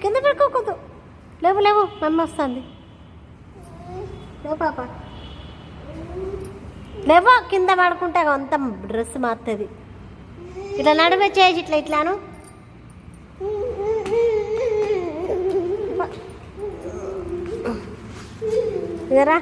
కింద పడుకోకూడదు. లేవు లేవు, మమ్మ వస్తుంది. లేవు పాప, లేవో. కింద పడుకుంటే అంత డ్రెస్ మారుతుంది. ఇట్లా నడుమే చేసి ఇట్లా ఇట్లాను. ఇదరా